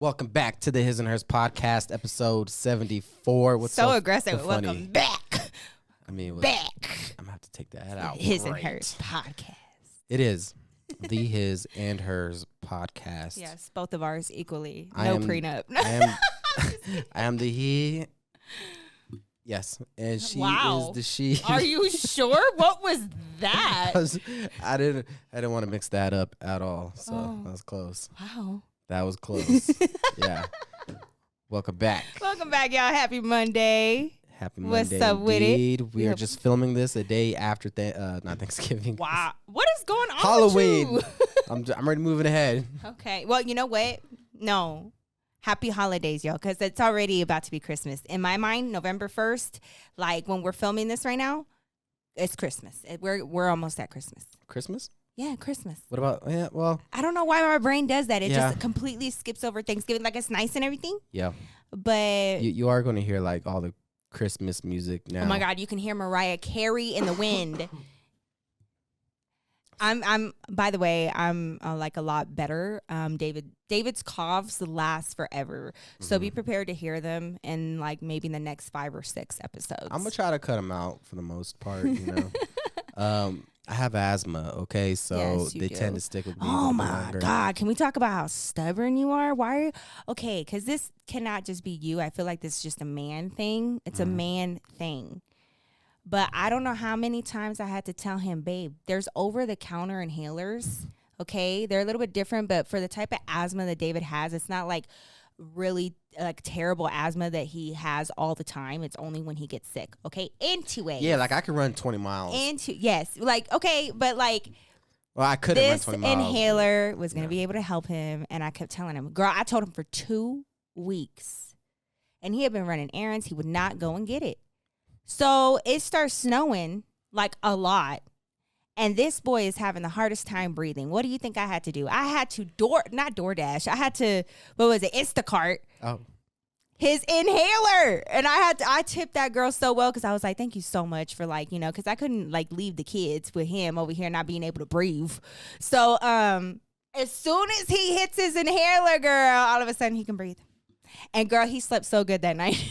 Welcome back to the His and Hers podcast, episode 74. What's so aggressive? So Welcome back. I mean, back. I'm gonna have to take that out. His and Hers podcast. It is the His and Hers podcast. Yes, both of ours equally. I am prenup. I am the he. Yes, and she is the she. Are you sure? What was that? I didn't want to mix that up at all. So that was close. Wow. That was close. Yeah. Welcome back. Welcome back, y'all. Happy Monday. Happy Monday. What's up with it? We are just filming this a day after not Thanksgiving. Wow. What is going on Halloween. with you? I'm ready to move it ahead. Okay. Well, you know what? No. Happy holidays, y'all, because it's already about to be Christmas. In my mind, November 1st, like when we're filming this right now, it's Christmas. We're almost at Christmas. Christmas? Yeah, Christmas. What about, well. I don't know why my brain does that. It just completely skips over Thanksgiving. Like, it's nice and everything. Yeah. But. You are going to hear, like, all the Christmas music now. Oh, my God. You can hear Mariah Carey in the wind. By the way, I'm like a lot better. David's coughs last forever. So be prepared to hear them in like maybe in the next 5 or 6 episodes. I'm going to try to cut them out for the most part, you know. I have asthma, okay? So yes, they tend to stick with me. Oh, my God. Can we talk about how stubborn you are? Why? Okay, because this cannot just be you. I feel like this is just a man thing. It's a man thing. But I don't know how many times I had to tell him, babe, there's over-the-counter inhalers, okay? They're a little bit different, but for the type of asthma that David has, it's not like really like terrible asthma that he has all the time. It's only when he gets sick, okay? Anyway. Yeah, like I could run 20 miles. Yes, like, okay, but like. Well, I couldn't run 20 miles. This inhaler was going to be able to help him, and I kept telling him, girl, I told him for 2 weeks, and he had been running errands. He would not go and get it. So it starts snowing like a lot. And this boy is having the hardest time breathing. What do you think I had to do? I had to not DoorDash. I had to, what was it? Instacart. Oh. His inhaler. And I tipped that girl so well because I was like, thank you so much for like, you know, because I couldn't like leave the kids with him over here not being able to breathe. So as soon as he hits his inhaler, girl, all of a sudden he can breathe. And girl, he slept so good that night.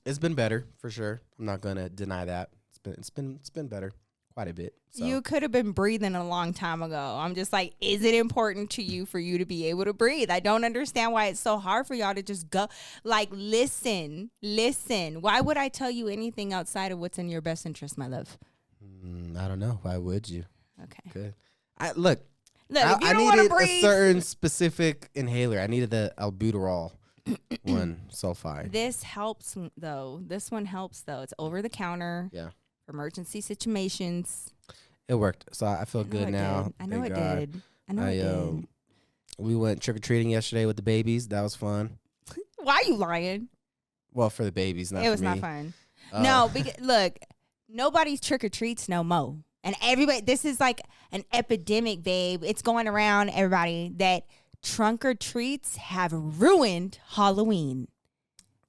It's been better for sure. I'm not gonna deny that. It's been better quite a bit. So. You could have been breathing a long time ago. I'm just like, is it important to you for you to be able to breathe? I don't understand why it's so hard for y'all to just go. Like, listen. Why would I tell you anything outside of what's in your best interest, my love? I don't know. Why would you? Okay. Good. Look. I needed a certain specific inhaler. I needed the albuterol. One sulfide. This helps though. This one helps though. It's over the counter. Yeah. For emergency situations. It worked. So I feel good now. I know it did. I did. We went trick or treating yesterday with the babies. That was fun. Why are you lying? Well, for the babies, not for me. It was not fun. No, because look, nobody's trick or treats no more. And everybody, this is like an epidemic, babe. It's going around everybody that trunk or treats have ruined Halloween.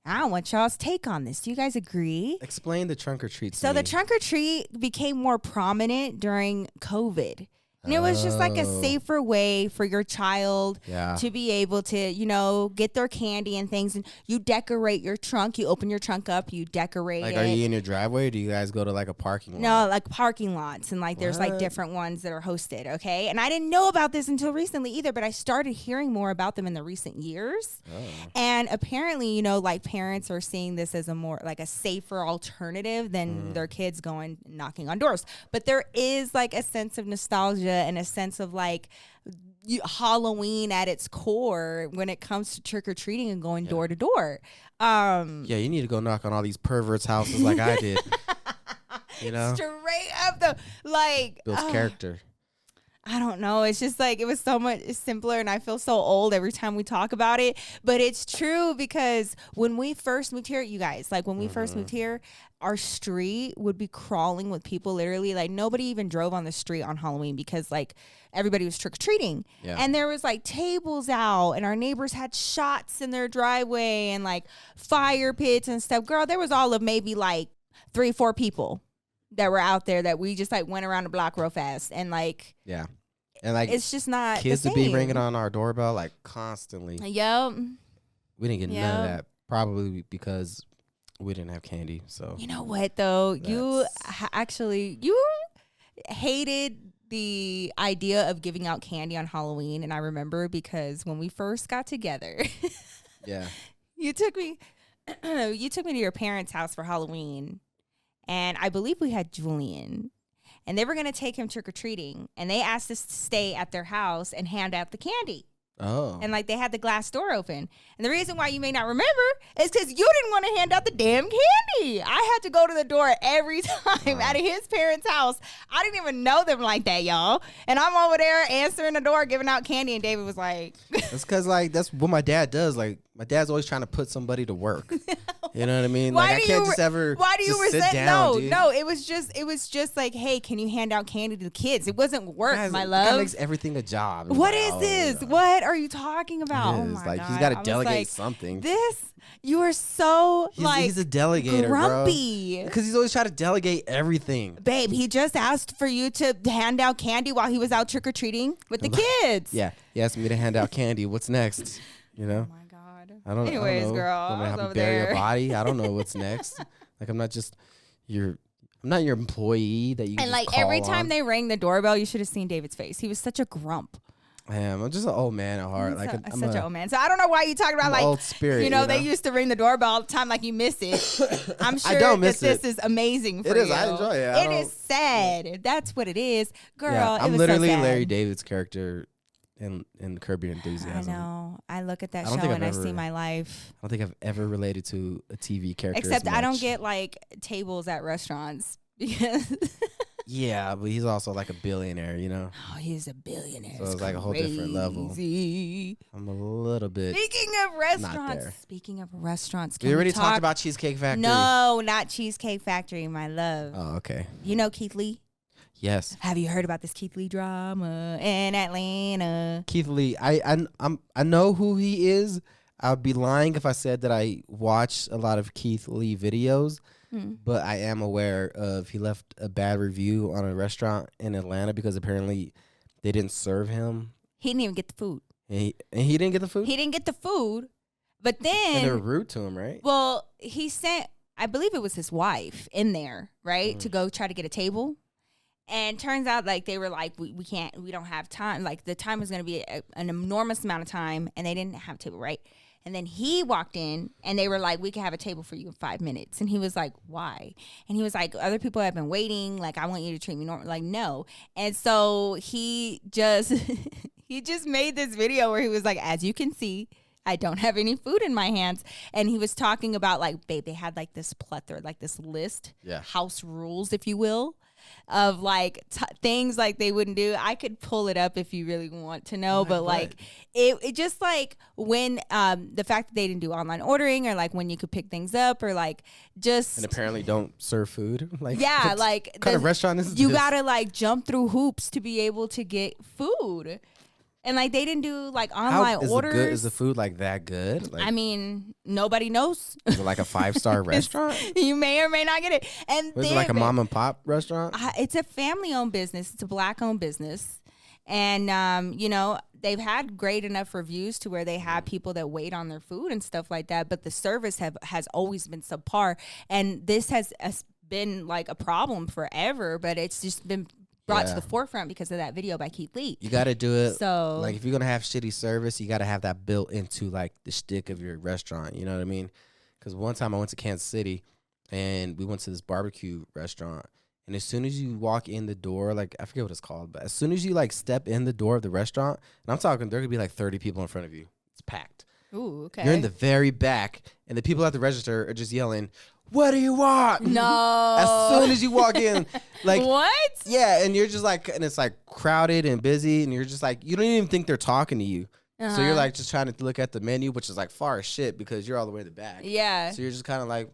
I don't want y'all's take on this. Do you guys agree? Explain the trunk or treats. So the trunk or treat became more prominent during COVID. And it was just like a safer way for your child to be able to, you know, get their candy and things. And you decorate your trunk. You open your trunk up. You decorate it. Are you in your driveway or do you guys go to like a parking lot? No, like parking lots. And like there's like different ones that are hosted. Okay. And I didn't know about this until recently either, but I started hearing more about them in the recent years. And apparently, you know, like parents are seeing this as a more like a safer alternative than their kids going knocking on doors. But there is like a sense of nostalgia and a sense of like Halloween at its core when it comes to trick-or-treating and going door to door. Yeah, you need to go knock on all these perverts' houses like I did. You know? Straight up the like Bill's character. I don't know. It's just like, it was so much simpler and I feel so old every time we talk about it. But it's true because when we first moved here, you guys, like when we first moved here, our street would be crawling with people literally. Like nobody even drove on the street on Halloween because like everybody was trick-or-treating. Yeah. And there was like tables out and our neighbors had shots in their driveway and like fire pits and stuff. Girl, there was all of maybe like 3-4 people that were out there that we just like went around the block real fast and like And like it's just not kids the to be same. ringing on our doorbell like constantly. Yep. We didn't get none of that, probably because we didn't have candy. So You know what though? You hated the idea of giving out candy on Halloween, and I remember because when we first got together, yeah, you took me to your parents' house for Halloween, and I believe we had Julian, and they were going to take him trick-or-treating, and they asked us to stay at their house and hand out the candy. Oh. And like they had the glass door open. And the reason why you may not remember is because you didn't want to hand out the damn candy. I had to go to the door every time out of his parents' house. I didn't even know them like that, y'all. And I'm over there answering the door, giving out candy. And David was like, That's because like that's what my dad does. Like my dad's always trying to put somebody to work. You know what I mean? Why like I can't just ever. Why do you just sit resent? down, dude. No. It was just like, hey, can you hand out candy to the kids? It wasn't work, Guys, my the love. guy makes everything a job. What is this? What are you talking about? It Oh is. my Like God. he's got I to was delegate like, something. You are so He's a delegator, grumpy. Because he's always trying to delegate everything. Babe, he just asked for you to hand out candy while he was out trick-or-treating with the kids. Yeah, he asked me to hand out candy. What's next? You know? Oh my God. I don't know. girl, I'm I gonna was have to over bury there. a body. I don't know what's next. Like I'm not your employee that you And just like call every time on. they rang the doorbell, you should have seen David's face. He was such a grump. I am. I'm just an old man at heart. Like I'm such an old man. So I don't know why you talking about I'm like old spirit. they used to ring the doorbell all the time like you miss it. I'm sure don't miss that it. this is amazing for It you. is. I enjoy it. It is sad. That's what it is. Girl, Yeah, it I'm was literally so sad. Larry David's character in Curb Your Enthusiasm. I know. I look at that I don't show think and I've I see ever- my life. I don't think I've ever related to a TV character. Except as I don't much. get like tables at restaurants because Yeah, but he's also like a billionaire, you know. oh, he's a billionaire. So it's like a whole different level. Crazy. I'm a little bit. Speaking of restaurants, can We already talk? talked about Cheesecake Factory. No, not Cheesecake Factory, my love. Oh, okay. You know Keith Lee? Yes. Have you heard about this Keith Lee drama in Atlanta? Keith Lee. I know who he is. I would be lying if I said that I watch a lot of Keith Lee videos. But I am aware of he left a bad review on a restaurant in Atlanta because apparently they didn't serve him. He didn't even get the food. And he didn't get the food? He didn't get the food, but And they then, were rude to him, right? well, he sent, I believe it was his wife in there, right, to go try to get a table. And turns out, like, they were like, we don't have time. Like, the time was going to be an enormous amount of time, and they didn't have a table, right? And then he walked in, and they were like, we can have a table for you in 5 minutes. And he was like, why? And he was like, other people have been waiting. Like, I want you to treat me normal. Like, no. And so he just, he just made this video where he was like, as you can see, I don't have any food in my hands. And he was talking about, like, babe, they had, like, this plethora, like, this list, house rules, if you will, of like things like they wouldn't do. I could pull it up if you really want to know, but like it just like when the fact that they didn't do online ordering or like when you could pick things up or like just And apparently don't serve food. Like yeah, like what kind of restaurant is you this? gotta like jump through hoops to be able to get food. And like they didn't do like online orders. Is the food like that good? Like, I mean, nobody knows. is it like a 5-star restaurant? You may or may not get it. And Was it like a mom and pop restaurant? It's a family-owned business. It's a Black-owned business. And, you know, they've had great enough reviews to where they have people that wait on their food and stuff like that. But the service has always been subpar. And this has been like a problem forever. But it's just been brought to the forefront because of that video by Keith Lee. You got to do it. So, like, if you're going to have shitty service, you got to have that built into, like, the shtick of your restaurant. You know what I mean? Because one time I went to Kansas City, and we went to this barbecue restaurant. And as soon as you walk in the door, like, I forget what it's called, but as soon as you, like, step in the door of the restaurant, and I'm talking, there could be, like, 30 people in front of you. It's packed. ooh, okay. You're in the very back, and the people at the register are just yelling, "What do you want?" No. As soon as you walk in, like, what? yeah, and you're just like, and it's like crowded and busy, and you're just like, you don't even think they're talking to you. So you're like just trying to look at the menu, which is like far as shit because you're all the way in the back. Yeah. So you're just kind of like,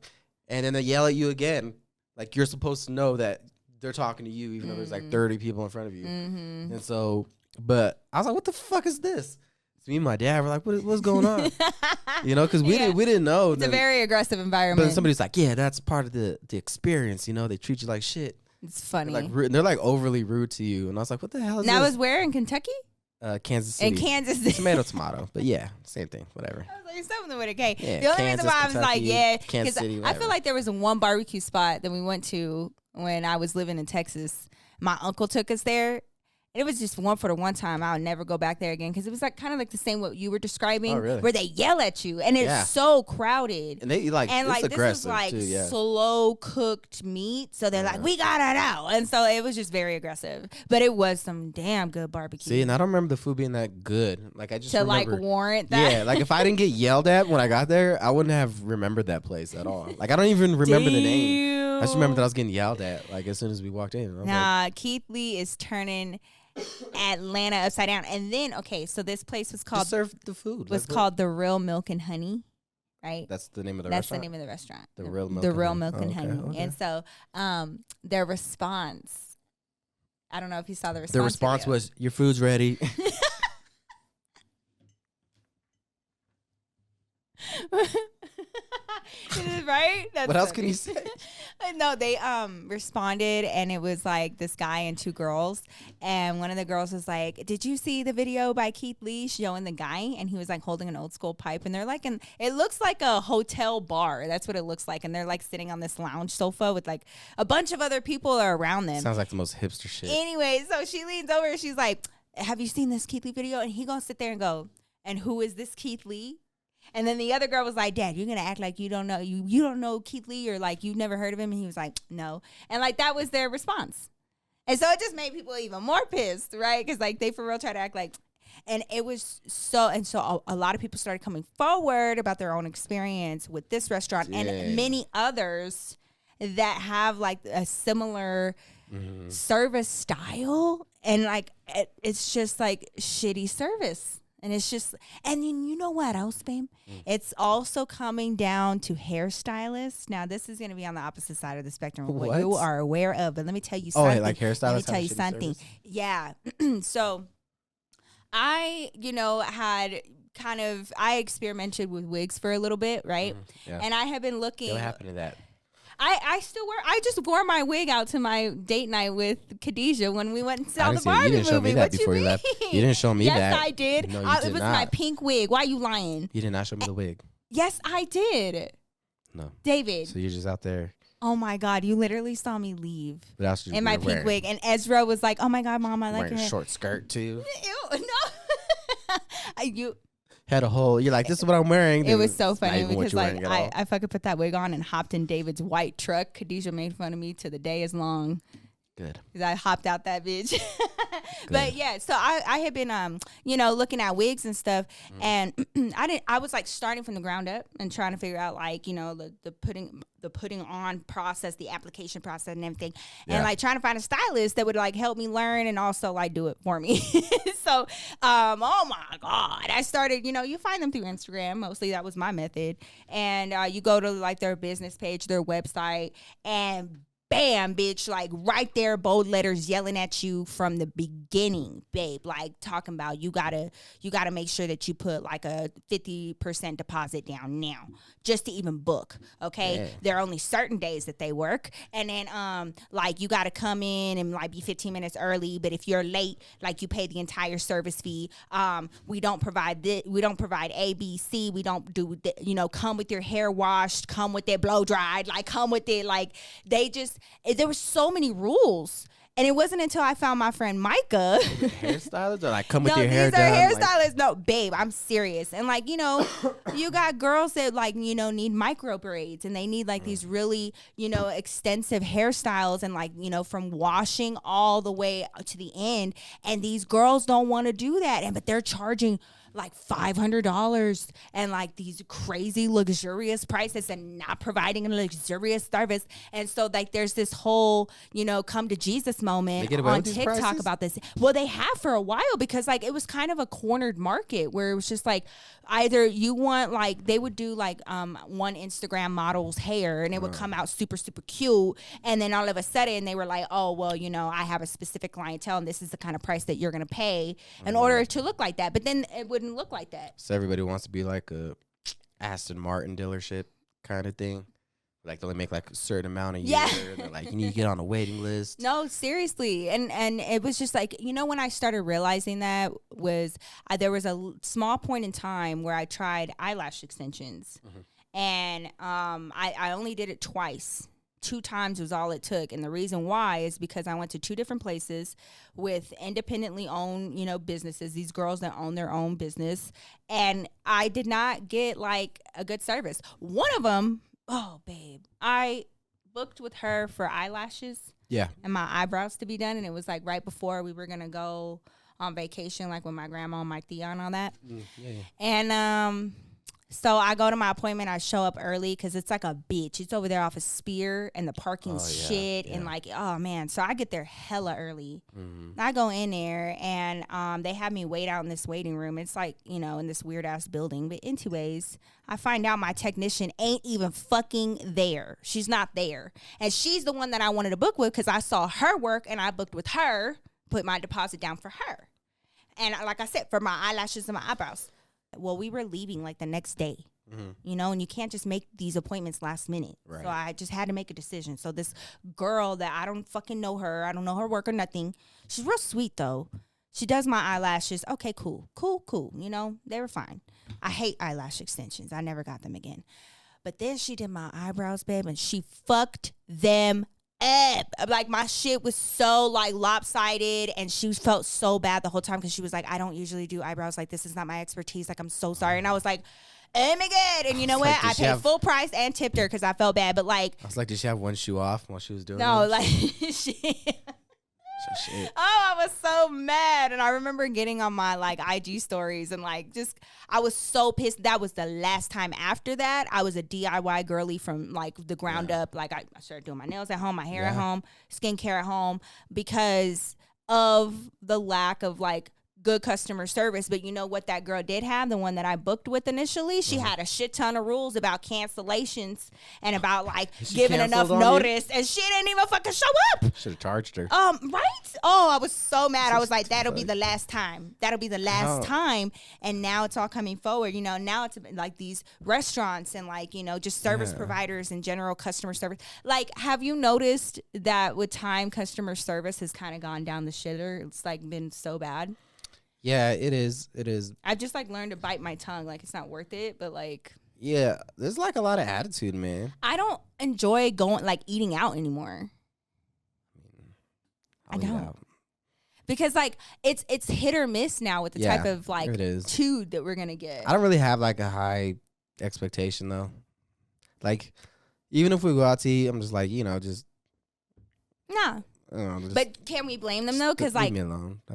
and then they yell at you again, like you're supposed to know that they're talking to you, even though there's like 30 people in front of you. And so, but I was like, what the fuck is this? So me and my dad were like, what's going on? You know, because we didn't know. It's a very aggressive environment. But somebody's like, yeah, that's part of the experience. You know, they treat you like shit. It's funny. They're like overly rude to you, and I was like, "What the hell is that this?" was where in Kentucky? Kansas City. In Kansas City. Tomato, but yeah, same thing. Whatever. I was like something with a K. Yeah, the only Kansas, reason why I was Kentucky, like, yeah, Kansas City. I feel like there was one barbecue spot that we went to when I was living in Texas. My uncle took us there. It was just one for the one time. I'll never go back there again because it was like kind of like the same what you were describing, where they yell at you and it's so crowded. And they like and it's like aggressive this is like too, slow cooked meat, so they're like, we got it out, and so it was just very aggressive. But it was some damn good barbecue. See, and I don't remember the food being that good. Like I just to remember, like warrant that. Yeah, like if I didn't get yelled at when I got there, I wouldn't have remembered that place at all. Like I don't even remember the name. I just remember that I was getting yelled at like as soon as we walked in. Nah, Keith Lee is turning Atlanta upside down. And then so this place was called just serve the food. Was called The Real Milk and Honey, right? That's the name of the That's restaurant. the name of the restaurant. The Real Milk. The and Real Honey. Milk and Okay, Honey. okay. And so their response, I don't know if you saw the response. The response was, "Your food's ready." Right? That's what else can you say? No, they responded, and it was like this guy and two girls, and one of the girls was like, "Did you see the video by Keith Lee showing the guy?" And he was like holding an old school pipe, and they're like, and it looks like a hotel bar. That's what it looks like, and they're like sitting on this lounge sofa with like a bunch of other people are around them. Sounds like the most hipster shit. Anyway, so she leans over and she's like, "Have you seen this Keith Lee video?" And he gonna sit there and go, "And who is this Keith Lee?" And then the other girl was like, "Dad, you're gonna act like you don't know you don't know Keith Lee, or like you've never heard of him." And he was like, "No." And like that was their response. And so it just made people even more pissed, right? Because like they for real try to act like, and it was so a lot of people started coming forward about their own experience with this restaurant and many others that have like a similar service style, and like it's just like shitty service. And it's just, and you know what else, babe? It's also coming down to hairstylists. Now, this is going to be on the opposite side of the spectrum of what you are aware of. But let me tell you something. Oh, like hairstylists. Let me tell you something. Service? Yeah. So, I, had I experimented with wigs for a little bit, right? Yeah. And I have been looking. What happened to that? I just wore my wig out to my date night with Khadijah when we went and saw the Barbie movie. You didn't show me that before you left. You didn't show me that. Yes, I did. No, It was my pink wig. Why are you lying? You did not show me the wig. Yes, I did. No. David. So you're just out there. Oh my God, you literally saw me leave in my pink wig. And Ezra was like, "Oh my God, Mom, I like wearing your a short skirt too." Ew, no. You had a whole, you're like, "This is what I'm wearing." It was so funny because like I fucking put that wig on and hopped in David's white truck. Khadijah made fun of me till the day is long. Good. Because I hopped out that bitch. But yeah, so I had been looking at wigs and stuff, and I was like starting from the ground up and trying to figure out like, the putting on process, the application process and everything. Yeah. And like trying to find a stylist that would like help me learn and also like do it for me. So oh my God. I started, you find them through Instagram. Mostly that was my method. And you go to like their business page, their website, and bam, bitch, like right there, bold letters yelling at you from the beginning, babe, like talking about you gotta make sure that you put like a 50% deposit down now just to even book. Okay. Yeah. There are only certain days that they work. And then like you gotta come in and like be 15 minutes early, but if you're late, like you pay the entire service fee. We don't provide ABC. We don't do come with your hair washed, come with it blow dried, like come with it, like there were so many rules. And it wasn't until I found my friend Micah. Hairstylist or like come with your hair done? No, these are hairstylists. Like... No, babe, I'm serious. And like, you got girls that like, need micro braids and they need like these really, extensive hairstyles and like, from washing all the way to the end. And these girls don't want to do that. But they're charging like $500 and like these crazy luxurious prices and not providing a luxurious service. And so like there's this whole, come to Jesus moment on TikTok about this. Well, they have for a while because like it was kind of a cornered market where it was just like either you want like they would do like one Instagram model's hair and it would come out super, super cute. And then all of a sudden they were like, "Oh, well, I have a specific clientele and this is the kind of price that you're going to pay in order to look like that." But then it wouldn't look like that. So everybody wants to be like a Aston Martin dealership kind of thing. Like they only make like a certain amount a year. Yeah. They're like you need to get on a waiting list. No, seriously. And it was just like, when I started realizing that was there was a small point in time where I tried eyelash extensions. And I only did it twice. 2 times was all it took. And the reason why is because I went to 2 different places with independently owned, businesses, these girls that own their own business. And I did not get like a good service. One of them, oh, babe, I booked with her for eyelashes. Yeah. And my eyebrows to be done. And it was like right before we were going to go on vacation, like with my grandma and my Thea and all that. Yeah. And so I go to my appointment. I show up early because it's like a bitch. It's over there off of Spear and the parking's shit. And like, oh, man. So I get there hella early. I go in there and they have me wait out in this waiting room. It's like, in this weird-ass building. But anyways, I find out my technician ain't even fucking there. She's not there. And she's the one that I wanted to book with because I saw her work and I booked with her, put my deposit down for her. And like I said, for my eyelashes and my eyebrows. Well, we were leaving like the next day, and you can't just make these appointments last minute. Right. So I just had to make a decision. So this girl that I don't fucking know her, I don't know her work or nothing. She's real sweet though. She does my eyelashes. Okay, cool. They were fine. I hate eyelash extensions. I never got them again. But then she did my eyebrows, babe, and she fucked them up. Like my shit was so like lopsided, and she felt so bad the whole time because she was like, I don't usually do eyebrows, like this is not my expertise, like I'm so sorry. And I was like, oh my god. And you know what, I paid full price and tipped her because I felt bad. But like, I was like, did she have one shoe off while she was doing no, it? like Shit. Oh, I was so mad. And I remember getting on my like IG stories and like just I was so pissed. That was the last time. After that, I was a DIY girly from like the ground up. Like I started doing my nails at home, my hair at home, skincare at home because of the lack of like good customer service. But you know what that girl did have? The one that I booked with initially, she had a shit ton of rules about cancellations and about like giving enough notice, and she didn't even fucking show up. Should have charged her. Right? Oh, I was so mad. I was like, that'll be the last time. That'll be the last time. And now it's all coming forward. Now it's like these restaurants and like, just service providers and general customer service. Like, have you noticed that with time, customer service has kind of gone down the shitter? It's like been so bad. Yeah, it is. It is. I just like learned to bite my tongue. Like it's not worth it, but like. Yeah, there's like a lot of attitude, man. I don't enjoy going like eating out anymore. I don't. Because like it's hit or miss now with the type of like food that we're gonna get. I don't really have like a high expectation though. Like even if we go out to eat, I'm just like, just nah. But can we blame them though? Because like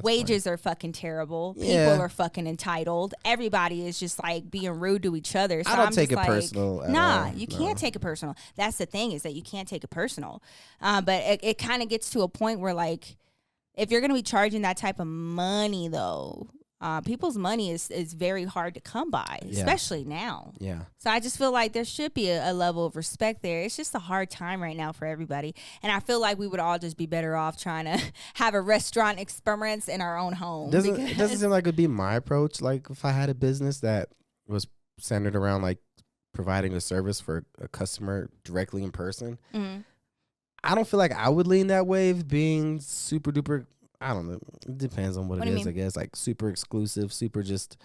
wages are fucking terrible. Yeah. People are fucking entitled. Everybody is just like being rude to each other. So I don't take it personal. Nah, you can't take it personal. That's the thing, is that you can't take it personal. But it kind of gets to a point where like, if you're gonna be charging that type of money though, people's money is very hard to come by, especially now. Yeah. So I just feel like there should be a level of respect there. It's just a hard time right now for everybody. And I feel like we would all just be better off trying to have a restaurant experience in our own home. It doesn't seem like it would be my approach. Like if I had a business that was centered around like providing a service for a customer directly in person, I don't feel like I would lean that way of being super duper. I don't know. It depends on what it is, I guess. Like super exclusive, super just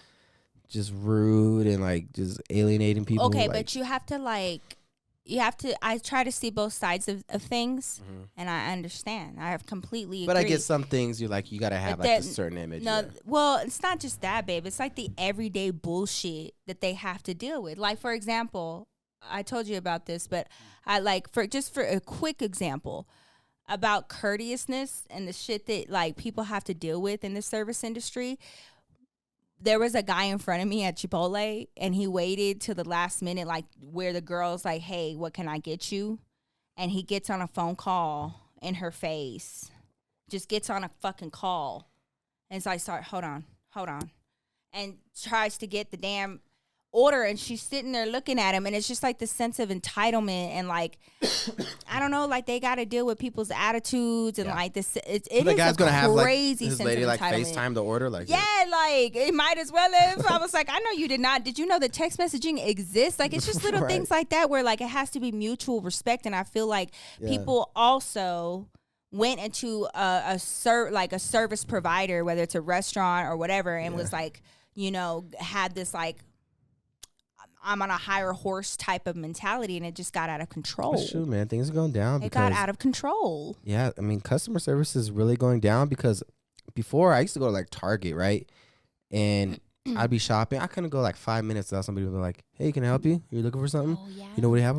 rude and like just alienating people. Okay, but you have to I try to see both sides of things, and I understand. I have completely But agree. I guess some things you got to have like a certain image. No, well, it's not just that, babe. It's like the everyday bullshit that they have to deal with. Like, for example, I told you about this, but I like for a quick example about courteousness and the shit that like people have to deal with in the service industry. There was a guy in front of me at Chipotle, and he waited till the last minute, like where the girl's like, hey, what can I get you? And he gets on a phone call in her face, just gets on a fucking call. And so I start, hold on, and tries to get the damn order, and she's sitting there looking at him, and it's just like the sense of entitlement and like I don't know, like they got to deal with people's attitudes and like this. It so the guy's gonna have like his sense lady of like entitlement. FaceTime the order, like like it might as well have. I was like, I know you did not. Did you know that text messaging exists? Like it's just little things like that where like it has to be mutual respect, and I feel like people also went into a service provider, whether it's a restaurant or whatever, and was like, you know, had this like I'm on a higher horse type of mentality, and it just got out of control. That's true, man. Things are going down. It got out of control. Yeah, I mean, customer service is really going down because before I used to go to like Target, right? And I'd be shopping. I couldn't go like 5 minutes without somebody would be like, "Hey, can I help you? Are you looking for something? Oh, yeah. You know what do you have?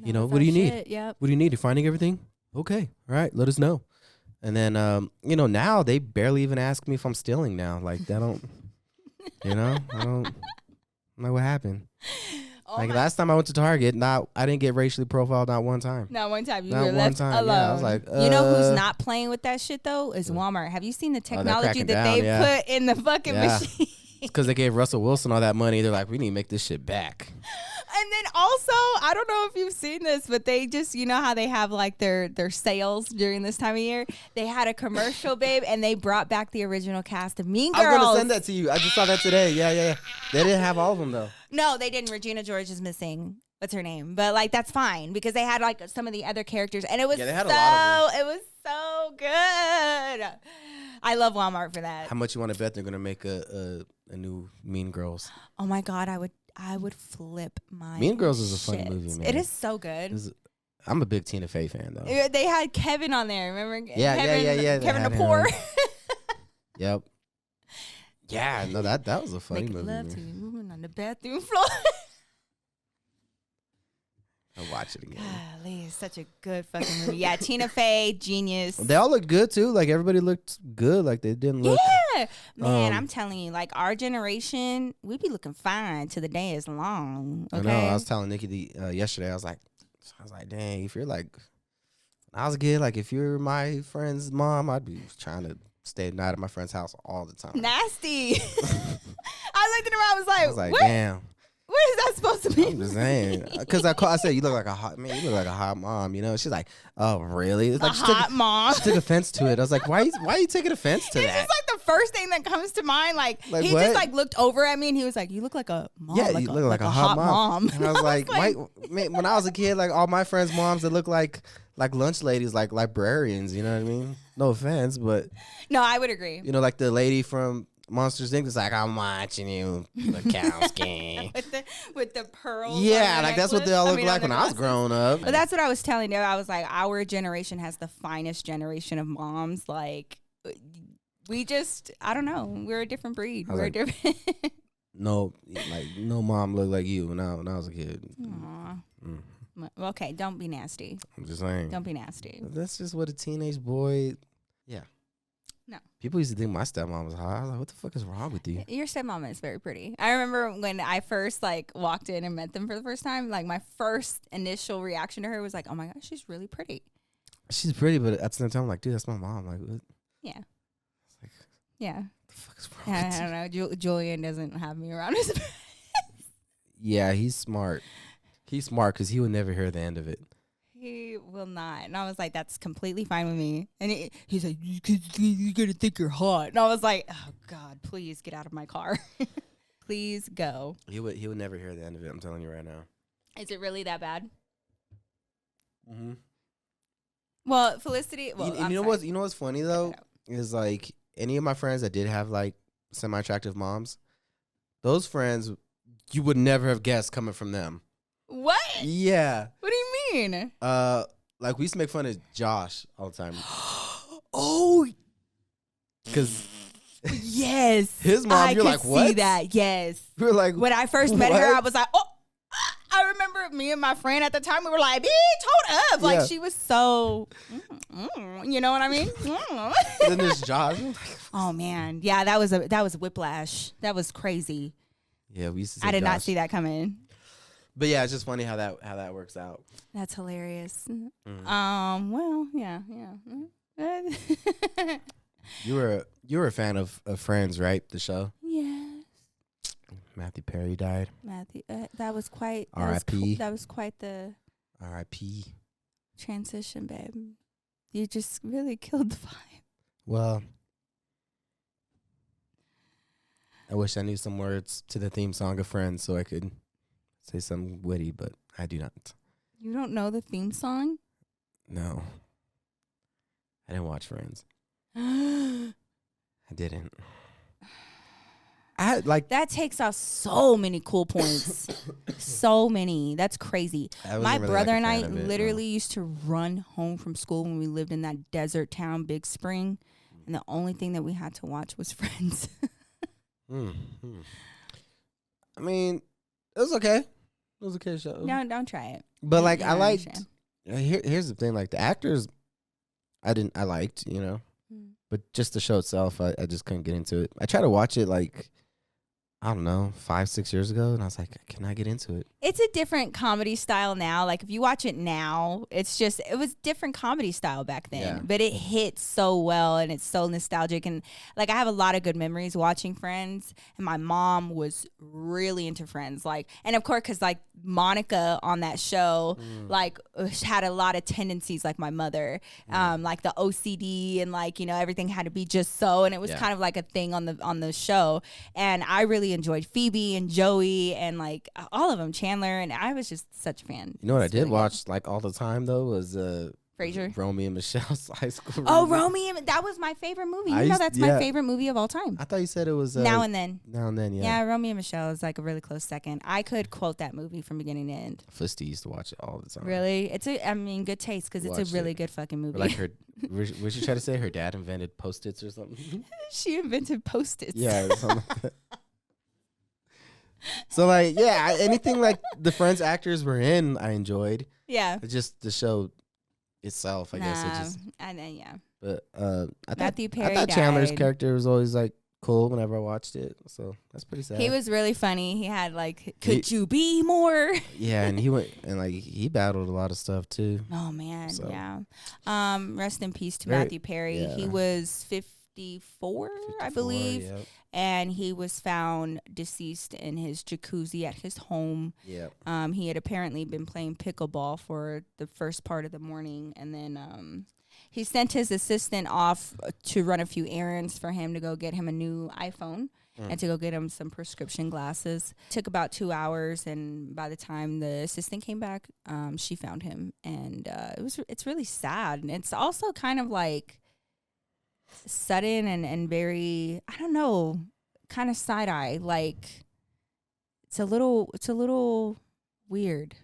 You know, what do you need? Yep. What do you need? You're finding everything? Okay, all right, let us know." And then, you know, now they barely even ask me if I'm stealing now. Like, they don't, you know, I'm like, what happened? Like last time I went to Target, I didn't get racially profiled not one time. Not one time. You not were left alone. Yeah, I was like, you know who's not playing with that shit though? Is Walmart. Have you seen the technology that they put in the fucking machine? It's because they gave Russell Wilson all that money. They're like, we need to make this shit back. And then also, I don't know if you've seen this, but they just, you know how they have like their sales during this time of year? They had a commercial, babe, and they brought back the original cast of Mean Girls. I was going to send that to you. I just saw that today. Yeah. They didn't have all of them, though. No, they didn't. Regina George is missing. What's her name? But like, that's fine because they had like some of the other characters, and it was they had a lot of them. It was so good. I love Walmart for that. How much you want to bet they're going to make a new Mean Girls? Oh my God, I would flip my Mean Girls is a shit. funny movie, man. It is so good. I'm a big Tina Fey fan, though. They had Kevin on there, remember? Yeah. Kevin the Poor. Yep. Yeah, no, that was a funny movie. Love to be moving on the bathroom floor. I'll watch it again. Golly, it's such a good fucking movie. Yeah, Tina Fey, genius. They all looked good too. Like everybody looked good. Like they didn't look. Yeah, man, I'm telling you, like our generation, we be looking fine till the day is long. Okay? I know. I was telling Nikki yesterday. I was like, dang, if you're like, when I was a kid, like if you're my friend's mom, I'd be trying to stay at night at my friend's house all the time. Nasty. I looked at her. I was like, what? Damn. What is that supposed to mean? I'm just saying, because I said you look like a hot man. You look like a hot mom. You know, she's like, oh really? It's like mom. She took offense to it. I was like, why are you taking offense to that? It's just like the first thing that comes to mind. Like he what? just like looked over at me and he was like, "You look like a mom. Yeah, you look like a hot mom." And I was like, man, when I was a kid, like all my friends' moms that look like lunch ladies, like librarians. You know what I mean? No offense, but no, I would agree. You know, like the lady from Monsters Inc. is like, I'm watching you, Bukowski. with the pearls. Yeah, like that's what they all looked like when I was growing up. But that's what I was telling you. I was like, our generation has the finest generation of moms. Like, we just, I don't know. We're a different breed. We're like, different. no mom looked like you when I was a kid. Aw. Okay, don't be nasty. I'm just saying. Don't be nasty. That's just what a teenage boy. Yeah. No. People used to think my stepmom was hot. I was like, what the fuck is wrong with you? Your stepmom is very pretty. I remember when I first like walked in and met them for the first time, like my first initial reaction to her was like, oh my gosh, she's really pretty. She's pretty, but at the same time, I'm like, dude, that's my mom. Like, what? Yeah. Like, yeah. What the fuck is wrong with you? I don't know. Julian doesn't have me around his Yeah, he's smart. He's smart because he would never hear the end of it. He will not. And I was like, that's completely fine with me. And he's like, you're going to think you're hot. And I was like, oh, God, please get out of my car. Please go. He would never hear the end of it. I'm telling you right now. Is it really that bad? Mm-hmm. Well, Felicity. Well, you know what's funny, though? Is like any of my friends that did have like semi-attractive moms, those friends, you would never have guessed coming from them. What? Yeah. What do you mean? Like we used to make fun of Josh all the time. Oh, because yes, his mom. You're like, what? See that? Yes. We're like, when I first met her, I was like, oh. I remember me and my friend at the time. We were like, bitch, hold up. Like she was so, you know what I mean? Then there's Josh. Oh man, yeah, that was whiplash. That was crazy. Yeah, we used to. I did not see that coming. But yeah, it's just funny how that works out. That's hilarious. Mm. Well, yeah. You were a fan of Friends, right? The show. Yes. Matthew Perry died. Matthew, that was quite. R.I.P. That was quite the R.I.P. transition, babe. You just really killed the vibe. Well, I wish I knew some words to the theme song of Friends so I could say something witty, but I do not. You don't know the theme song? No. I didn't watch Friends. I didn't. I had like that takes off so many cool points. So many. That's crazy. My brother and I literally used to run home from school when we lived in that desert town, Big Spring, and the only thing that we had to watch was Friends. I mean, it was okay. It was a okay show. No, don't try it. But like, I liked. Here's the thing: like the actors, I liked, but just the show itself, I just couldn't get into it. I tried to watch it like, I don't know, 5-6 years ago, and I was like, can I get into it? It's a different comedy style now. Like, if you watch it now, it was different comedy style back then. Yeah. But it hits so well, and it's so nostalgic. And, like, I have a lot of good memories watching Friends, and my mom was really into Friends. Like, and, of course, because, like, Monica on that show, like, had a lot of tendencies like my mother. Like, the OCD and, like, everything had to be just so. And it was kind of like a thing on the show. And I really enjoyed Phoebe and Joey and like all of them, Chandler, and I was just such a fan. You know what I did watch like all the time though was Frasier, Romeo and Michelle's high school. Oh, Romeo, that was my favorite movie. That's my favorite movie of all time. I thought you said it was Now and Then. Now and Then, yeah. Yeah, Romeo and Michelle is like a really close second. I could quote that movie from beginning to end. Felicity used to watch it all the time. Really? Good taste because it's a really good fucking movie. Or like what she try to say? Her dad invented Post-its or something? She invented Post-its. Yeah, something like that. So like, yeah, anything like the Friends actors were in, I enjoyed. Yeah. It's just the show itself, I guess. It just, and then yeah. But Matthew Perry I thought Chandler's character was always like cool whenever I watched it. So that's pretty sad. He was really funny. He had like, could you be more? Yeah, and he went and like he battled a lot of stuff too. Oh man, so. Yeah. Rest in peace to Matthew Perry. Yeah. He was 54, I believe. Yep. And he was found deceased in his jacuzzi at his home. Yeah. He had apparently been playing pickleball for the first part of the morning, and then he sent his assistant off to run a few errands for him to go get him a new iPhone and to go get him some prescription glasses. Took about 2 hours, and by the time the assistant came back, she found him, and it's really sad, and it's also kind of like sudden and very, I don't know, kind of side eye. Like it's a little weird,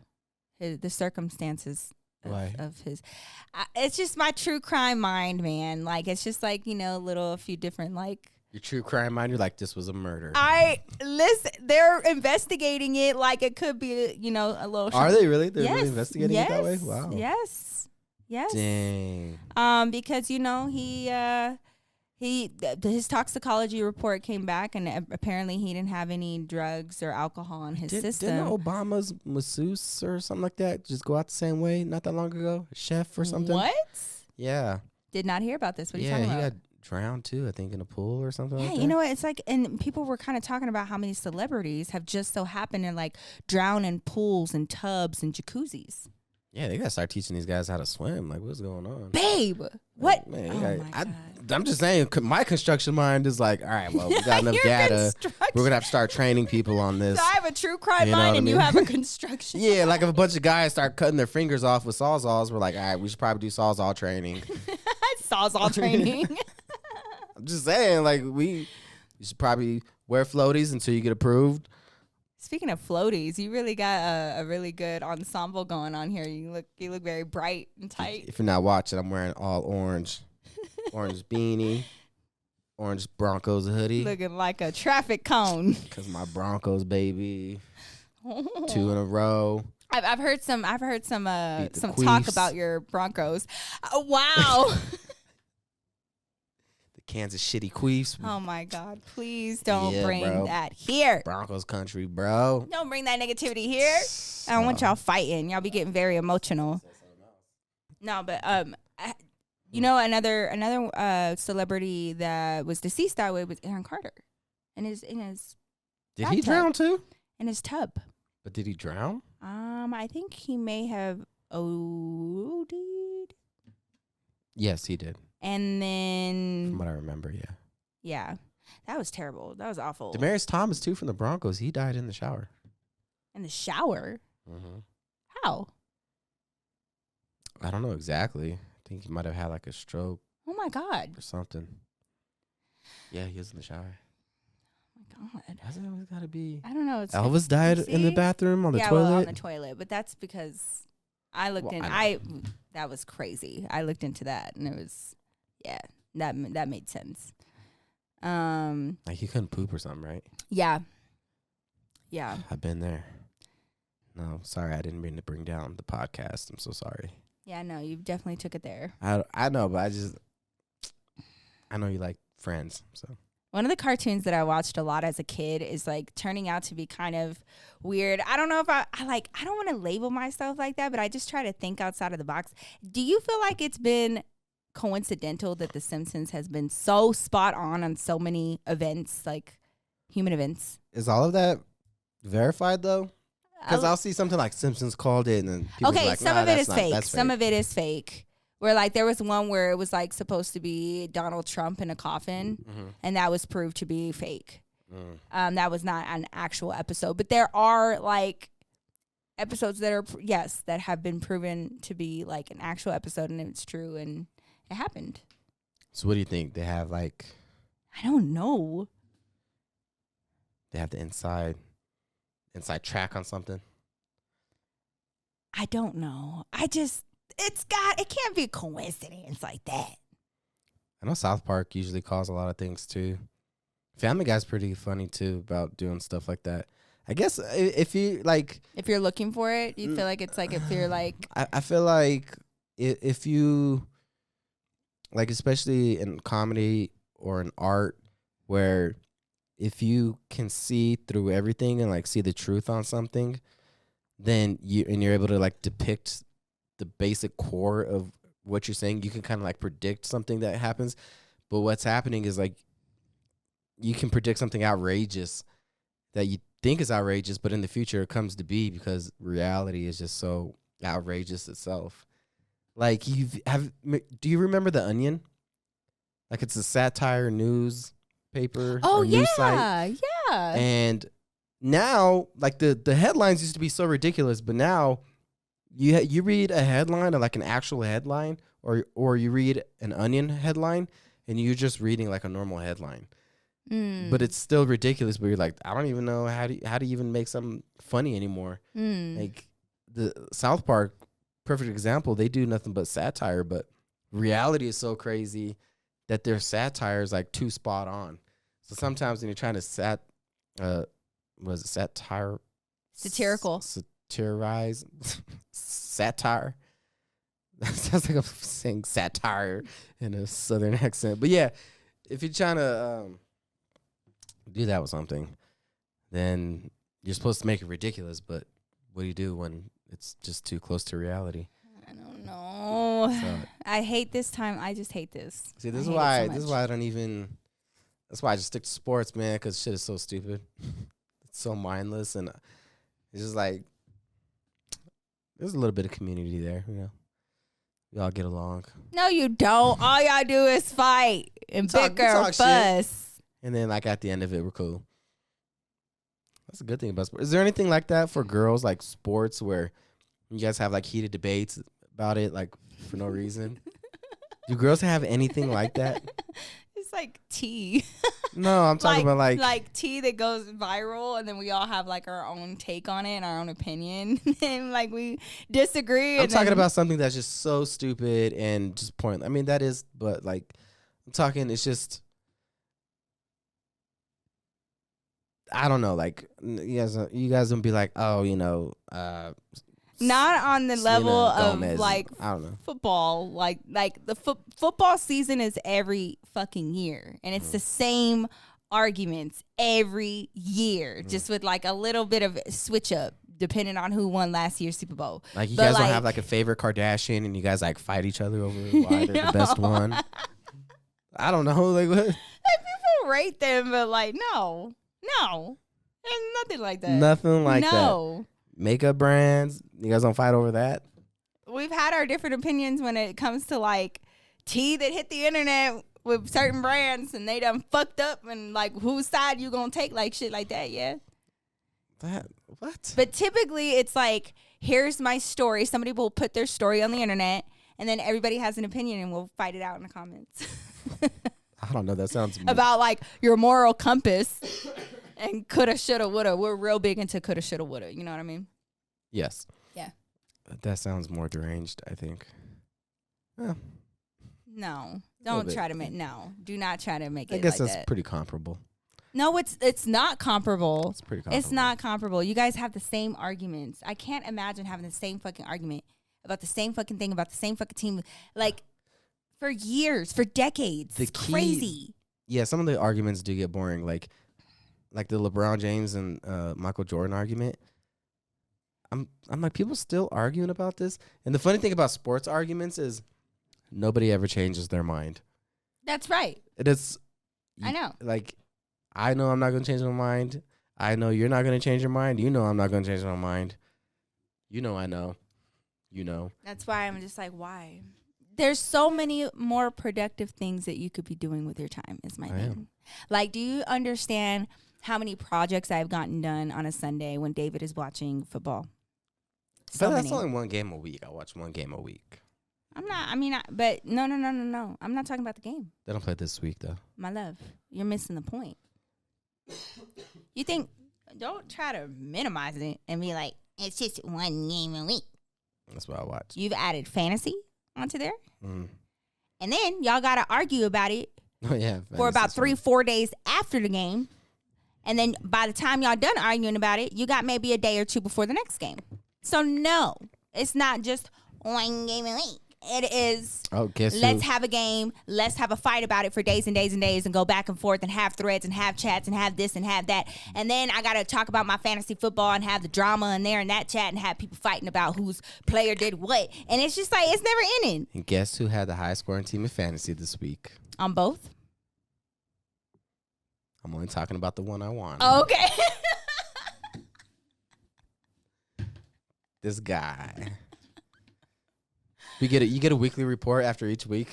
the circumstances of his. It's just my true crime mind, man. Like it's just like a few different like. Your true crime mind, you're like, this was a murder. They're investigating it like it could be a little. Are they really? They're really investigating it that way? Wow. Yes. Dang. Because his toxicology report came back, and apparently he didn't have any drugs or alcohol in his system. Didn't Obama's masseuse or something like that just go out the same way not that long ago? A chef or something? What? Yeah. Did not hear about this. What are you talking about? Yeah, he got drowned too, I think, in a pool or something like that. Yeah, you know what? It's like, and people were kind of talking about how many celebrities have just so happened to like drown in pools and tubs and jacuzzis. Yeah, they gotta start teaching these guys how to swim. Like, what's going on, babe? What? Man, I'm just saying, my construction mind is like, all right, well, we got enough data. We're gonna have to start training people on this. So I have a true crime mind, and you have a construction. Yeah, like if a bunch of guys start cutting their fingers off with sawzalls, we're like, all right, we should probably do sawzall training. Sawzall training. I'm just saying, like, you should probably wear floaties until you get approved. Speaking of floaties, you really got a really good ensemble going on here. You look very bright and tight. If you're not watching, I'm wearing all orange. Orange beanie. Orange Broncos hoodie. Looking like a traffic cone. Because my Broncos, baby. 2 in a row. I've heard some talk about your Broncos. Wow. Kansas shitty queefs. Oh my God! Please don't bring that here. Broncos country, bro. Don't bring that negativity here. I don't want y'all fighting. Y'all be getting very emotional. No, but another celebrity that was deceased that way was Aaron Carter, and his Did he drown too? In his tub. But did he drown? I think he may have OD'd. Yes, he did. And then, from what I remember, yeah. Yeah. That was terrible. That was awful. Demaryius Thomas, too, from the Broncos. He died in the shower. In the shower? Mm-hmm. How? I don't know exactly. I think he might have had like a stroke. Oh, my God. Or something. Yeah, he was in the shower. Oh, my God. That's always got to be. I don't know. It's Elvis died in the bathroom on the toilet? Well, on the toilet. But that's because I looked that was crazy. I looked into that, and it was, yeah, that made sense. Like he couldn't poop or something, right? Yeah. Yeah. I've been there. No, sorry, I didn't mean to bring down the podcast. I'm so sorry. Yeah, no, you definitely took it there. I know, but I know you like Friends, so. One of the cartoons that I watched a lot as a kid is like turning out to be kind of weird. I don't know if I don't want to label myself like that, but I just try to think outside of the box. Do you feel like it's been coincidental that The Simpsons has been so spot on so many events, like human events? Is all of that verified though? Because I'll see something like Simpsons called it, and then people like, some of it is fake. Some of it is fake. Where like there was one where it was like supposed to be Donald Trump in a coffin, and that was proved to be fake. That was not an actual episode, but there are like episodes that are that have been proven to be like an actual episode, and it's true, and it happened. So what do you think? They have like, I don't know. They have the inside track on something. I don't know. It can't be a coincidence like that. I know South Park usually calls a lot of things too. Family Guy's pretty funny too about doing stuff like that. I guess if you're looking for it, you feel like it's like if you're like. I feel like if you like, especially in comedy or in art, where if you can see through everything and like see the truth on something, then you're able to like depict the basic core of what you're saying. You can kind of like predict something that happens, but what's happening is like you can predict something outrageous that you think is outrageous, but in the future it comes to be because reality is just so outrageous itself. Like do you remember The Onion? Like it's a satire newspaper. Oh, or news site. Yeah. And now like the headlines used to be so ridiculous, but now you read a headline, or like an actual headline, or you read an Onion headline, and you're just reading like a normal headline. But it's still ridiculous. But you're like, I don't even know how do you even make something funny anymore. Like the South Park, perfect example. They do nothing but satire, but reality is so crazy that their satire is like too spot on. So sometimes when you're trying to satirize satire. That sounds like I'm saying satire in a southern accent. But yeah, if you're trying to do that with something, then you're supposed to make it ridiculous. But what do you do when it's just too close to reality? I don't know. So, I hate this time. I just hate this. See, this is why I don't even. That's why I just stick to sports, man, because shit is so stupid. It's so mindless, and it's just like there's a little bit of community there, you know. We all get along. No, you don't. All y'all do is fight and bicker, fuss. Shit. And then, like, at the end of it, we're cool. That's a good thing about sports. Is there anything like that for girls, like sports, where you guys have, like, heated debates about it, like, for no reason? Do girls have anything like that? It's like tea. No, I'm talking about like tea that goes viral, and then we all have like our own take on it and our own opinion, and like we disagree. I'm talking about something that's just so stupid and just pointless. I mean, that is, but like I'm talking, it's just, I don't know. Like you guys don't be like, oh, you know. Not on the level of like I don't know. Football. Like the football season is every fucking year, and it's the same arguments every year, just with like a little bit of switch up depending on who won last year's Super Bowl. Like you guys don't have like a favorite Kardashian, and you guys like fight each other over why they're the best one. I don't know, like what? Like people rate them, but like no. There's nothing like that. Nothing like that. No. Makeup brands, you guys don't fight over that? We've had our different opinions when it comes to like tea that hit the internet with certain brands and they done fucked up and like whose side you gonna take, like shit like that, yeah. That what? But typically it's like, here's my story. Somebody will put their story on the internet and then everybody has an opinion and we'll fight it out in the comments. I don't know. That sounds about like your moral compass and coulda, shoulda, woulda. We're real big into coulda, shoulda, woulda. You know what I mean? Yes. Yeah. That sounds more deranged, I think. Yeah. No. Don't try to make do not try to make it. I guess like that's that. pretty comparable. No, it's not comparable. It's pretty comparable. It's not comparable. You guys have the same arguments. I can't imagine having the same fucking argument about the same fucking thing, about the same fucking team. Like for years, for decades. It's crazy. Yeah, some of the arguments do get boring. Like the LeBron James and Michael Jordan argument. I'm like, people still arguing about this? And the funny thing about sports arguments is nobody ever changes their mind. That's right. It is. I know. Like, I know I'm not going to change my mind. I know you're not going to change your mind. You know I'm not going to change my mind. You know I know. You know. That's why I'm just like, why? There's so many more productive things that you could be doing with your time, is my thing. Like, do you understand how many projects I've gotten done on a Sunday when David is watching football? But that's only one game a week. I watch one game a week. But no. I'm not talking about the game. They don't play this week, though. My love, you're missing the point. Don't try to minimize it and be like, it's just one game a week. That's what I watch. You've added fantasy onto there. Mm. And then y'all got to argue about it for about 3-4 days after the game. And then by the time y'all done arguing about it, you got maybe a day or two before the next game. So no, it's not just one game a week. It is, let's have a game. Let's have a fight about it for days and days and days and go back and forth and have threads and have chats and have this and have that. And then I got to talk about my fantasy football and have the drama in there and that chat and have people fighting about whose player did what. And it's just like, it's never ending. And guess who had the highest scoring team in fantasy this week? On both? I'm only talking about the one I won. Okay. This guy. You get a weekly report after each week.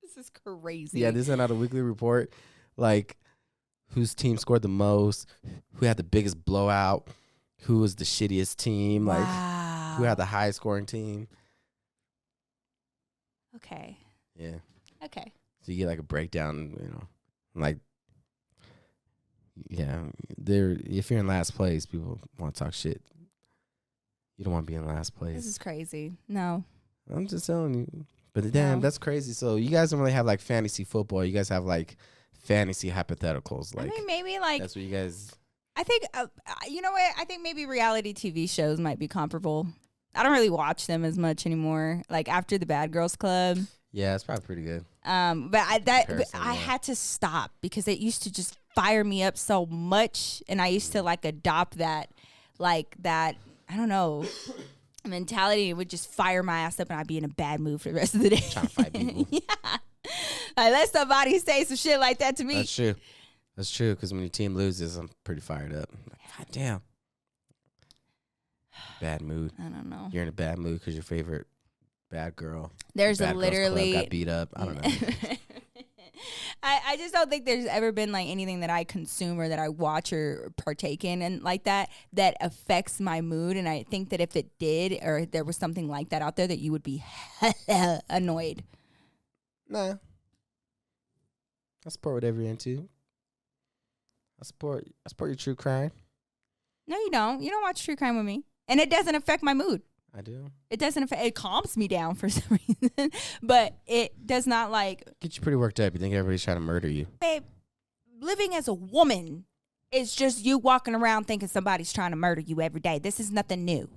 This is crazy. Yeah, they send out a weekly report, like whose team scored the most, who had the biggest blowout, who was the shittiest team, like who had the highest scoring team. Okay. Yeah. Okay. So you get like a breakdown, like, yeah, if you're in last place, people want to talk shit. You don't want to be in last place. This is crazy. No. I'm just telling you. But damn, that's crazy. So you guys don't really have like fantasy football. You guys have like fantasy hypotheticals. Like, I mean, maybe like that's what you guys. I think you know what? I think maybe reality TV shows might be comparable. I don't really watch them as much anymore. Like after the Bad Girls Club. Yeah, it's probably pretty good. But I had to stop because it used to just fire me up so much, and I used to like adopt that, I don't know, mentality. It would just fire my ass up and I'd be in a bad mood for the rest of the day. Trying to fight people. Yeah. Like, let somebody say some shit like that to me. That's true. That's true, because when your team loses, I'm pretty fired up. Like, God damn. Bad mood. I don't know. You're in a bad mood because your favorite bad girl. There's bad literally got beat up. I don't know. I just don't think there's ever been like anything that I consume or that I watch or partake in and like that affects my mood. And I think that if it did, or there was something like that out there, that you would be annoyed. Nah. I support whatever you're into. I support your true crime. No, you don't. You don't watch true crime with me. And it doesn't affect my mood. I do. It doesn't affect, it calms me down for some reason. But it does not like. Get you pretty worked up. You think everybody's trying to murder you. Babe, living as a woman is just you walking around thinking somebody's trying to murder you every day. This is nothing new.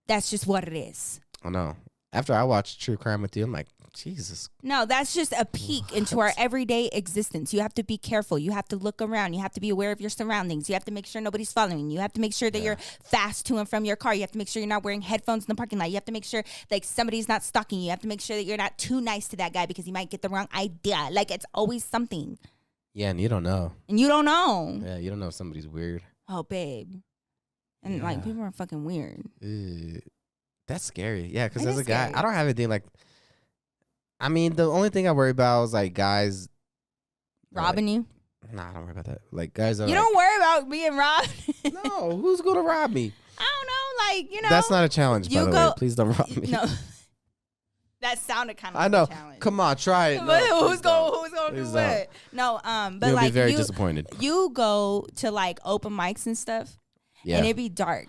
That's just what it is. I know. After I watched True Crime with you, I'm like, Jesus. No, that's just a peek into our everyday existence. You have to be careful. You have to look around. You have to be aware of your surroundings. You have to make sure nobody's following you. You have to make sure that you're fast to and from your car. You have to make sure you're not wearing headphones in the parking lot. You have to make sure like somebody's not stalking you. You have to make sure that you're not too nice to that guy because he might get the wrong idea. Like it's always something. Yeah, and you don't know. And you don't know. Yeah, you don't know if somebody's weird. Oh, babe. And like people are fucking weird. That's scary. Yeah, because It as is a guy, scary. I don't have anything like. I mean, the only thing I worry about is like guys Robbing you? Nah, I don't worry about that. Like guys are. You like, don't worry about being robbed. No, who's gonna rob me? I don't know, like, you know. That's not a challenge, by the way. Please don't rob me. No. That sounded kind of I know. like a challenge. Come on, try it. But No, who's gonna do what? No, but you'll like be very disappointed. You go to like open mics and stuff, Yeah. and it be dark,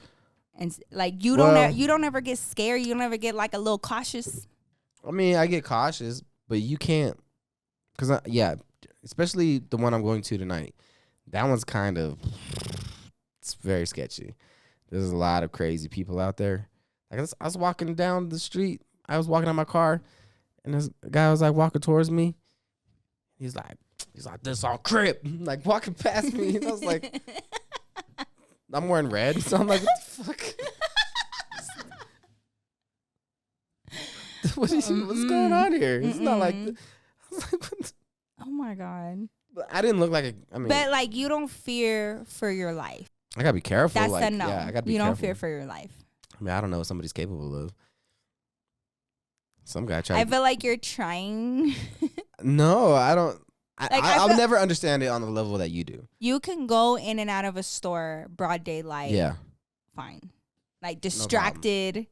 and like you don't ever get scared. You don't ever get like a little cautious. I mean, I get cautious, but you can't, cause especially the one I'm going to tonight. That one's kind of, it's very sketchy. There's a lot of crazy people out there. Like I was walking down the street. I was walking out my car, and this guy was like walking towards me. He's like, this all crip, like walking past me. And I was like, I'm wearing red, so I'm like, what the fuck? What's going on here? It's not like. I was like, what? Oh my god! But I didn't look like but like you don't fear for your life. I gotta be careful. That's like, a no. Yeah, I gotta be you careful. don't fear for your life. I mean, I don't know what somebody's capable of. Some guy I feel like you're trying. No, I don't. I'll feel never understand it on the level that you do. You can go in and out of a store broad daylight. Yeah. Fine. Like distracted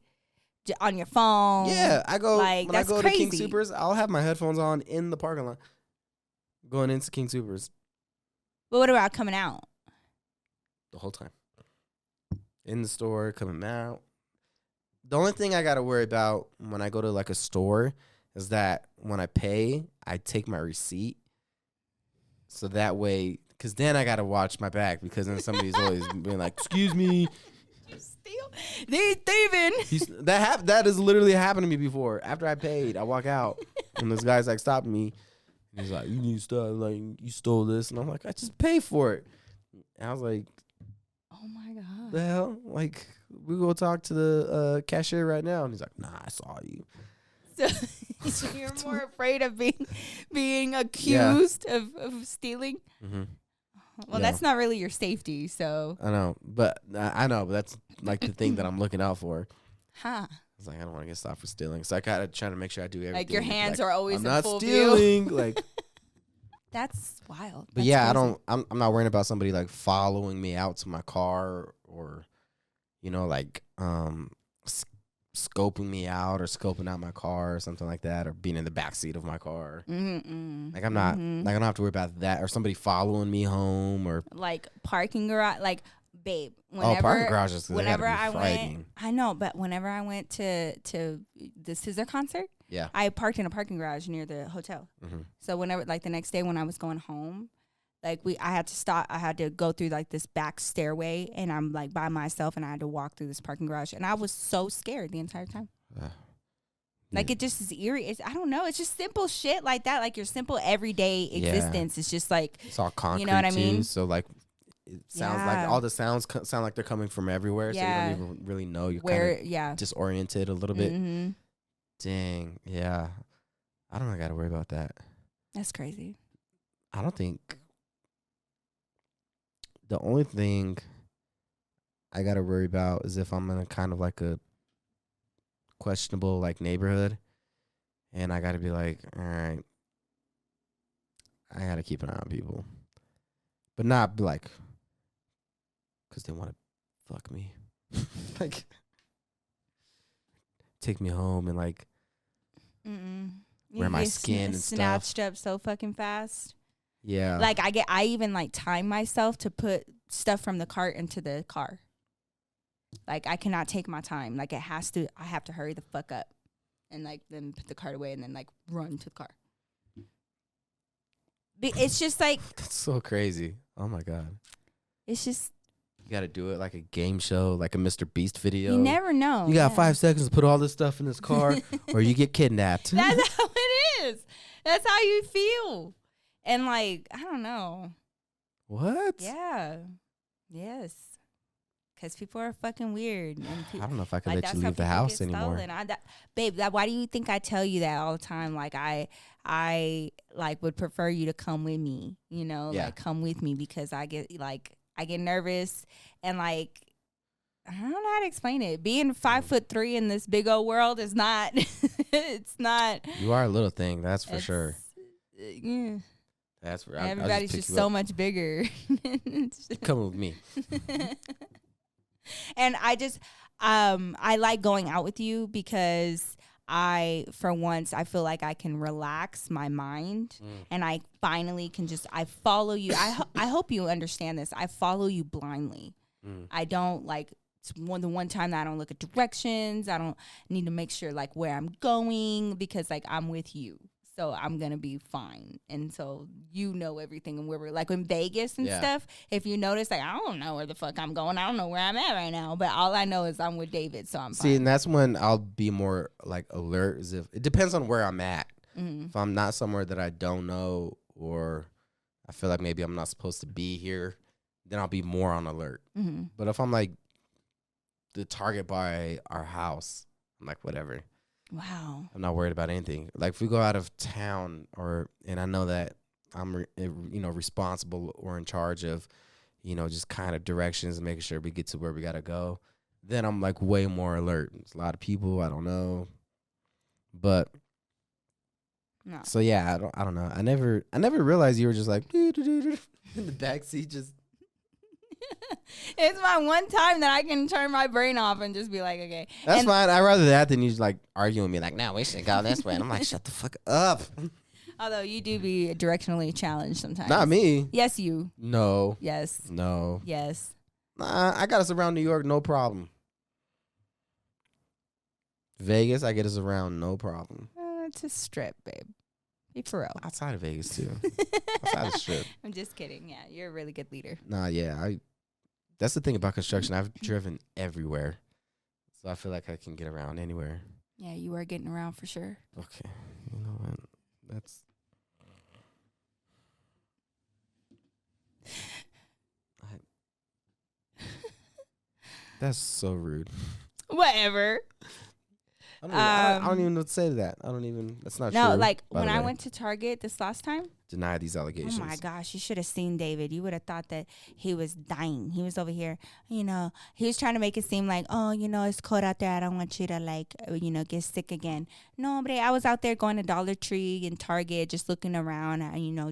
on your phone. Yeah, I go like, when I go crazy. to King Supers, I'll have my headphones on in the parking lot, going into King Supers. But what about coming out? The whole time. In the store, coming out. The only thing I gotta worry about when I go to like a store is that when I pay, I take my receipt. So that way, because then I gotta watch my back, because then somebody's always being like, "Excuse me, They're thieving." That has literally happened to me before. After I paid, I walk out, and this guy's like stopping me. He's like, "You need stuff, like you stole this," and I'm like, "I just paid for it." And I was like, "Oh my god, the hell!" Like, we go talk to the cashier right now, and he's like, "Nah, I saw you." So you're more afraid of being accused of stealing. Mm-hmm. Well, that's not really your safety, so. I know, but that's like the thing that I'm looking out for. Huh. I was like, I don't want to get stopped for stealing, so I gotta try to make sure I do everything. Like your hands are always I'm in not full stealing. view. Like, that's wild. but yeah, crazy. I'm not worrying about somebody like following me out to my car, or like scoping me out or scoping out my car or something like that, or being in the backseat of my car. Like I'm not like I don't have to worry about that, or somebody following me home, or like parking garage. Like, babe, parking garages. Whenever I went, I know, but whenever I went to the HISxHERS concert, yeah, I parked in a parking garage near the hotel. So whenever, like the next day when I was going home, like I had to stop. I had to go through like this back stairway, and I'm like by myself, and I had to walk through this parking garage, and I was so scared the entire time. Like it just is eerie. I don't know. It's just simple shit like that. Like your simple everyday existence. It's just like it's all concrete. You know what I mean? Too, so like it sounds like all the sounds sound like they're coming from everywhere. So you don't even really know. You're kind of disoriented a little bit. Dang. Yeah. I don't got to worry about that. That's crazy. I don't think. The only thing I got to worry about is if I'm in a kind of like a questionable like neighborhood, and I got to be like, all right, I got to keep an eye on people, but not be like, because they want to fuck me, like take me home and like wear my skin and snatched stuff. Up so fucking fast. Yeah. Like I even like time myself to put stuff from the cart into the car. Like I cannot take my time. Like I have to hurry the fuck up and like then put the cart away and then like run to the car. But it's just like that's so crazy. Oh my God. It's just you got to do it like a game show, like a Mr. Beast video. You never know. You got 5 seconds to put all this stuff in this car or you get kidnapped. That's how it is. That's how you feel. And like, I don't know. What? Yeah. Yes. Because people are fucking weird. And I don't know if I could like, let you that's how leave the people house get anymore. stolen. Babe, why do you think I tell you that all the time? Like, I like would prefer you to come with me, you know, Yeah. like come with me because I get nervous and like, I don't know how to explain it. Being 5'3" in this big old world is not, it's not. You are a little thing, that's for sure. Yeah. That's where Everybody's just so much bigger. Come with me. And I like going out with you because for once, I feel like I can relax my mind and I finally can I follow you. I hope you understand this. I follow you blindly. I don't like, it's the one time that I don't look at directions. I don't need to make sure like where I'm going because like I'm with you. So I'm going to be fine. And so you know everything. And where we're like in Vegas and stuff, if you notice, like, I don't know where the fuck I'm going. I don't know where I'm at right now. But all I know is I'm with David. So I'm fine. See, and that's when I'll be more like alert. As if it depends on where I'm at. If I'm not somewhere that I don't know or I feel like maybe I'm not supposed to be here, then I'll be more on alert. But if I'm like the target by our house, I'm like, whatever. Wow. I'm not worried about anything. Like if we go out of town and I know that I'm, responsible or in charge of, just kind of directions and making sure we get to where we got to go, then I'm like way more alert. There's a lot of people I don't know. But no. So yeah, I don't know. I never realized you were just like in the backseat just. It's my one time that I can turn my brain off and just be like, okay. That's fine. I'd rather that than you just like arguing with me like, no, we should go this way. And I'm like, shut the fuck up. Although you do be directionally challenged sometimes. Not me. Yes, you. No. Yes. No. Yes. Nah, I got us around New York, no problem. Vegas, I get us around, no problem. It's a strip, babe. Be for real. Outside of Vegas, too. Outside the strip. I'm just kidding. Yeah, you're a really good leader. Nah, yeah. That's the thing about construction. I've driven everywhere. So I feel like I can get around anywhere. Yeah, you are getting around for sure. Okay. You know what? That's so rude. Whatever. I don't even know what to say to that. That's not true. No, like when I went to Target this last time. Deny these allegations. Oh my gosh, you should have seen David. You would have thought that he was dying. He was over here, he was trying to make it seem like, oh, it's cold out there. I don't want you to get sick again. No, but I was out there going to Dollar Tree and Target, just looking around,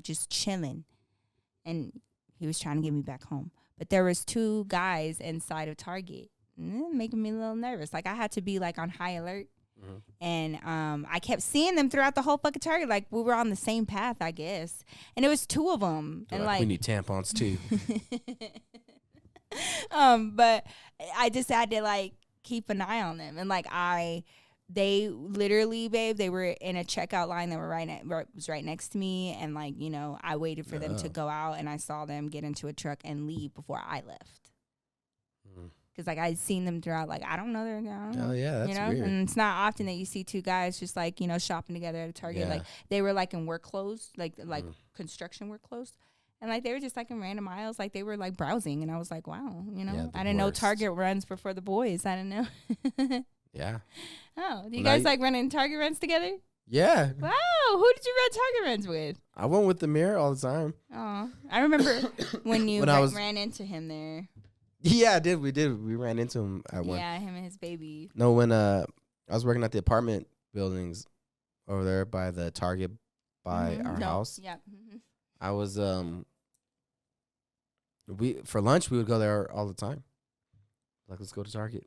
just chilling. And he was trying to get me back home. But there was two guys inside of Target, making me a little nervous. Like I had to be like on high alert. And I kept seeing them throughout the whole fucking Target. Like we were on the same path, I guess. And it was two of them. And like we need tampons too. But I just had to like keep an eye on them. And like they literally, babe, they were in a checkout line that was right next to me. And like, I waited for them to go out and I saw them get into a truck and leave before I left. Because, like, I'd seen them throughout, like, I don't know. Oh, yeah, that's weird. And it's not often that you see two guys just, like, shopping together at a Target. Yeah. Like, they were, like, in work clothes, like construction work clothes. And, like, they were just, like, in random aisles. Like, they were, like, browsing. And I was like, wow, Yeah, I didn't know Target runs before the boys. I didn't know. Yeah. Oh, do you guys, like, running Target runs together? Yeah. Wow. Who did you run Target runs with? I went with the mirror all the time. Oh, I remember when you ran into him there. Yeah, I did. We did. We ran into him at one. Yeah, him and his baby. No, when I was working at the apartment buildings over there by the Target by our house. Yeah. I was for lunch we would go there all the time. Like, let's go to Target.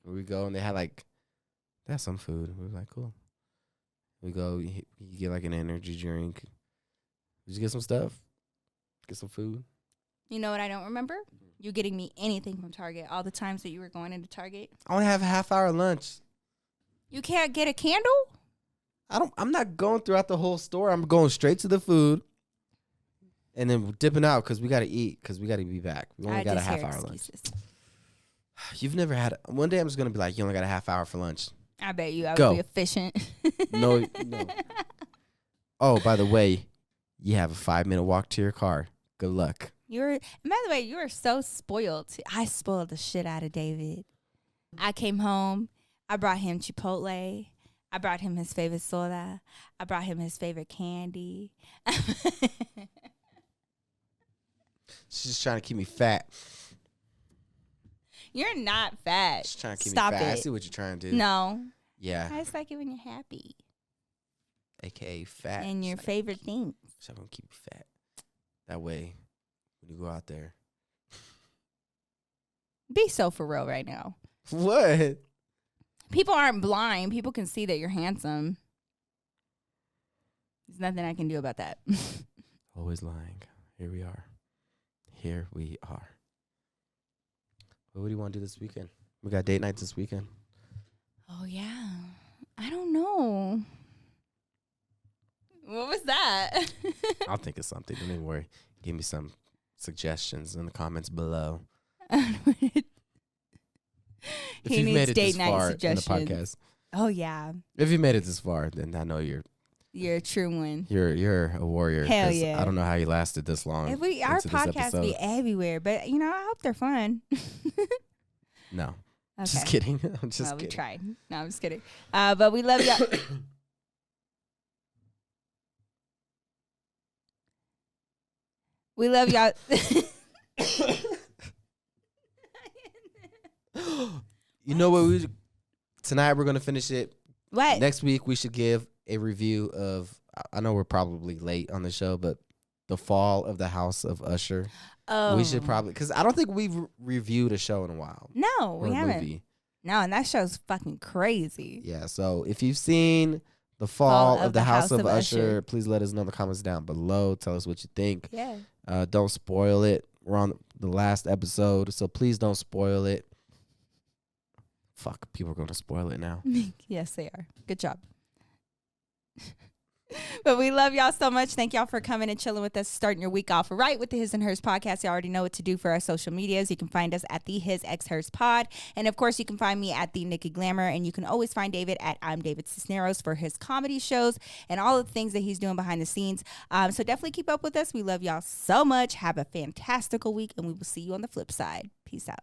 We go and they had some food. We were like, cool. We go, you get like an energy drink. Just get some stuff. Get some food. You know what I don't remember? You getting me anything from Target. All the times that you were going into Target. I only have a half-hour lunch. You can't get a candle? I'm not going throughout the whole store. I'm going straight to the food. And then dipping out because we got to eat because we got to be back. We only got a half-hour lunch. You've never had one day I'm just going to be like, you only got a half hour for lunch. I bet you I would be efficient. No. Oh, by the way, you have a 5-minute walk to your car. Good luck. And by the way, you are so spoiled. I spoiled the shit out of David. I came home. I brought him Chipotle. I brought him his favorite soda. I brought him his favorite candy. She's just trying to keep me fat. You're not fat. She's trying to keep Stop me fat. it. I see what you're trying to do. No. Yeah. I just like it when you're happy. AKA fat. And your favorite thing. So I'm going to keep you fat. That way, when you go out there. Be so for real right now. What? People aren't blind. People can see that you're handsome. There's nothing I can do about that. Always lying. Here we are. Here we are. Well, what do you want to do this weekend? We got date nights this weekend. Oh, yeah. I don't know. What was that? I'll think of something. Don't even worry. Give me some suggestions in the comments below. If you've made it this far in the podcast. Oh, yeah. If you made it this far, then I know you're a true one. You're a warrior. Hell yeah. I don't know how you lasted this long. Our podcasts be everywhere, but I hope they're fun. No. Okay. Just kidding. I'm just kidding. We tried. No, I'm just kidding. But we love y'all. We love y'all. You know what? Tonight we're going to finish it. What? Next week we should give a review of, I know we're probably late on the show, but The Fall of the House of Usher. Oh. We should probably, because I don't think we've reviewed a show in a while. No, we haven't. Movie. No, and that show's fucking crazy. Yeah, so if you've seen The Fall of the House of Usher, please let us know in the comments down below. Tell us what you think. Yeah. Don't spoil it. We're on the last episode, so please don't spoil it. Fuck, people are going to spoil it now. Yes, they are. Good job. But we love y'all so much. Thank y'all for coming and chilling with us, starting your week off right with the His and Hers podcast. You already know what to do for our social medias. You can find us at the HISxHERS pod. And of course, you can find me at the Nikki Glamour. And you can always find David at I'm David Cisneros for his comedy shows and all the things that he's doing behind the scenes. So definitely keep up with us. We love y'all so much. Have a fantastical week, and we will see you on the flip side. Peace out.